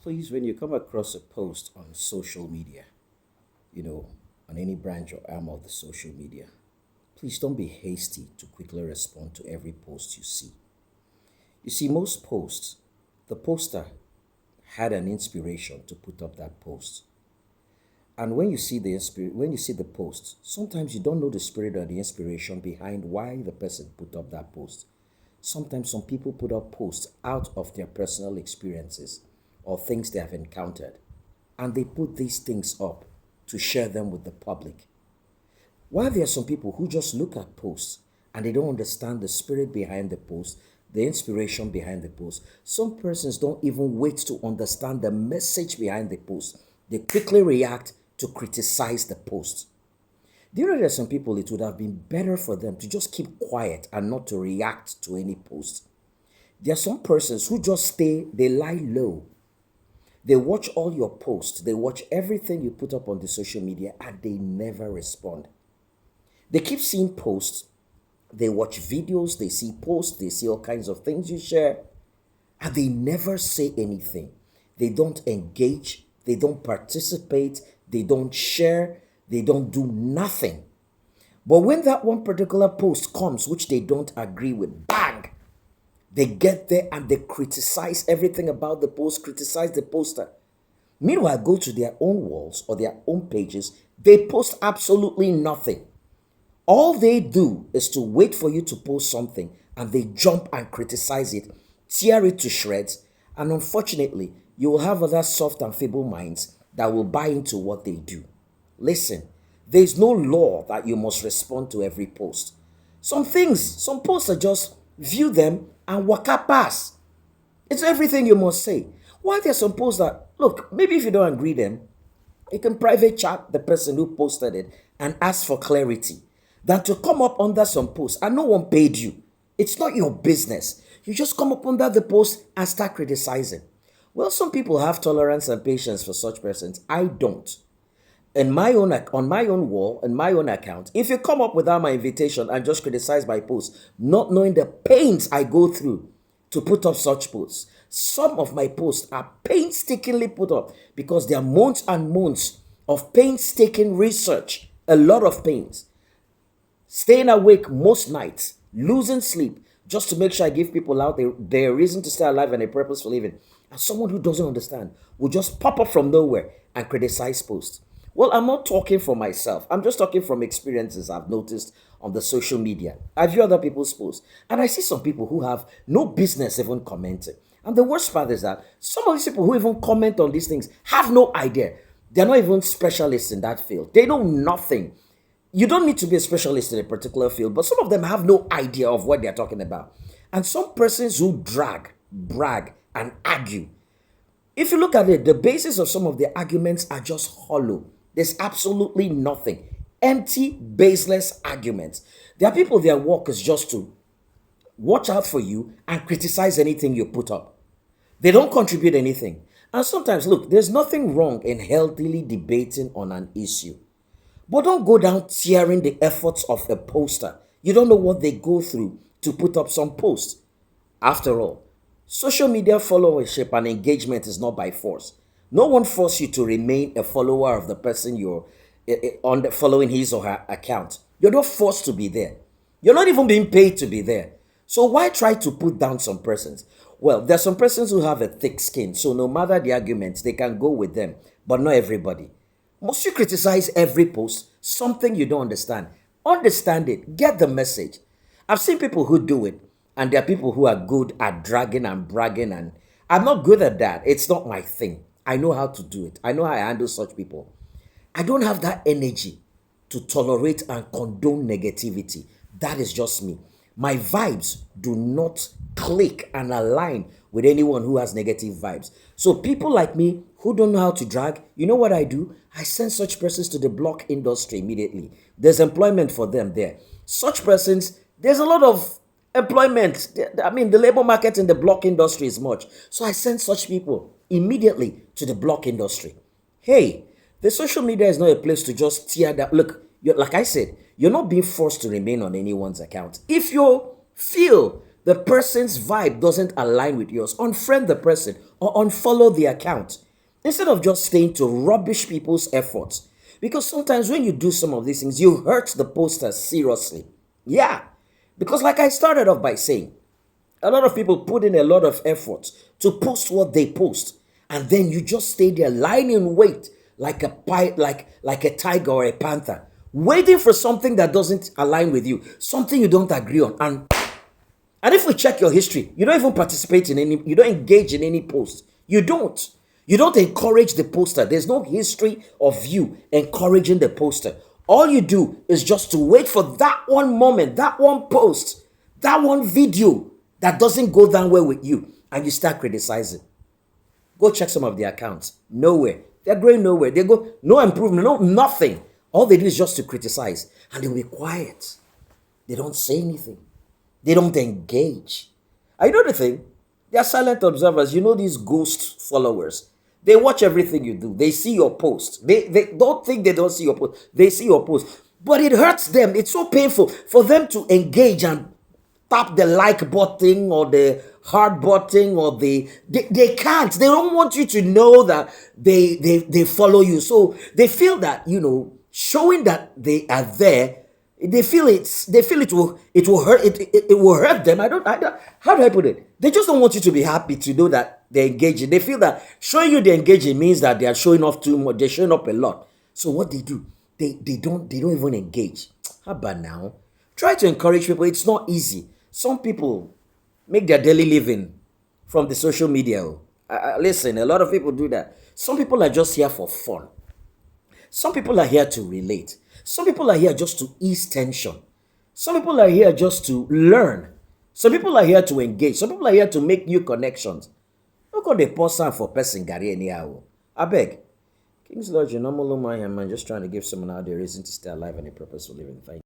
Please, when you come across a post on social media, you know, on any branch or arm of the social media, please don't be hasty to quickly respond to every post you see. You see, most posts, the poster had an inspiration to put up that post. And when you see the post, sometimes you don't know the spirit or the inspiration behind why the person put up that post. Sometimes some people put up posts out of their personal experiences or things they have encountered, and they put these things up to share them with the public. While there are some people who just look at posts and they don't understand the spirit behind the post, the inspiration behind the post. Some persons don't even wait to understand the message behind the post. They quickly react to criticize the post. Do you know there are some people it would have been better for them to just keep quiet and not to react to any post? There are some persons who just they lie low. They watch all your posts, they watch everything you put up on the social media, and they never respond. They keep seeing posts, they watch videos, they see posts, they see all kinds of things you share, and they never say anything. They don't engage, they don't participate, they don't share, they don't do nothing. But when that one particular post comes, which they don't agree with, bang, they get there and they criticize everything about the post, criticize the poster. Meanwhile, go to their own walls or their own pages, they post absolutely nothing. All they do is to wait for you to post something and they jump and criticize it, tear it to shreds, and unfortunately, you will have other soft and feeble minds that will buy into what they do. Listen, there is no law that you must respond to every post. Some posts are just view them and waka pass. It's everything you must say. Why there are some posts that, look, maybe if you don't agree them, you can private chat the person who posted it and ask for clarity than to come up under some post and no one paid you. It's not your business. You just come up under the post and start criticizing. Well, some people have tolerance and patience for such persons. I don't. On my own wall, in my own account, if you come up without my invitation and just criticize my post, not knowing the pains I go through to put up such posts, some of my posts are painstakingly put up because there are months and months of painstaking research, a lot of pains, staying awake most nights, losing sleep, just to make sure I give people out their reason to stay alive and a purpose for living. And someone who doesn't understand will just pop up from nowhere and criticize posts. Well, I'm not talking for myself. I'm just talking from experiences I've noticed on the social media. I view other people's posts and I see some people who have no business even commenting. And the worst part is that some of these people who even comment on these things have no idea. They're not even specialists in that field. They know nothing. You don't need to be a specialist in a particular field, but some of them have no idea of what they're talking about. And some persons who brag, and argue. If you look at it, the basis of some of the arguments are just hollow. There's absolutely nothing. Empty, baseless arguments. There are people, their work is just to watch out for you and criticize anything you put up. They don't contribute anything. And sometimes, look, there's nothing wrong in healthily debating on an issue. But don't go down tearing the efforts of a poster. You don't know what they go through to put up some posts. After all, social media followership and engagement is not by force. No one forces you to remain a follower of the person you're on the, following his or her account. You're not forced to be there. You're not even being paid to be there. So why try to put down some persons? Well, there's some persons who have a thick skin, so no matter the arguments, they can go with them, but not everybody. Must you criticize every post? Something you don't understand. Understand it. Get the message. I've seen people who do it, and there are people who are good at dragging and bragging, and I'm not good at that. It's not my thing. I know how to do it. I know how I handle such people. I don't have that energy to tolerate and condone negativity. That is just me. My vibes do not click and align with anyone who has negative vibes. So people like me who don't know how to drag, you know what I do? I send such persons to the block industry immediately. There's employment for them there. Such persons, there's a lot of employment. I mean, the labor market in the block industry is much. So I send such people immediately to the block industry. Hey, the social media is not a place to just tear that. Look, like I said, you're not being forced to remain on anyone's account. If you feel the person's vibe doesn't align with yours, unfriend the person or unfollow the account instead of just staying to rubbish people's efforts. Because sometimes when you do some of these things, you hurt the poster seriously. Yeah. Because, like I started off by saying, a lot of people put in a lot of effort to post what they post, and then you just stay there lying in wait like a like a tiger or a panther, waiting for something that doesn't align with you, something you don't agree on. And if we check your history, you don't even participate in any, you don't engage in any post. You don't. You don't encourage the poster. There's no history of you encouraging the poster. All you do is just to wait for that one moment, that one post, that one video that doesn't go down well with you, and you start criticizing. Go check some of their accounts. Nowhere. They're going nowhere. They go, no improvement, no nothing. All they do is just to criticize, and they'll be quiet. They don't say anything. They don't engage. I know the thing. They are silent observers. You know these ghost followers. They watch everything you do. They see your post. They don't think they don't see your post. They see your post. But it hurts them. It's so painful for them to engage and tap the like button or the heart button or they can't. They don't want you to know that they follow you. So they feel that, showing that they are there, they feel it will hurt it will hurt them. I don't how do I put it? They just don't want you to be happy to know that they're engaging. They feel that showing you they're engaging means that they are showing off too much. They're showing up a lot. So what they do, they don't even engage. How about now? Try to encourage people. It's not easy. Some people make their daily living from the social media. Listen, a lot of people do that. Some people are just here for fun. Some people are here to relate. Some people are here just to ease tension. Some people are here just to learn. Some people are here to engage. Some people are here to make new connections. Look at the person for person Gary anyhow. I beg. King's Lodge, your normal man, just trying to give someone out there reason to stay alive and a purposeful living. Thank you.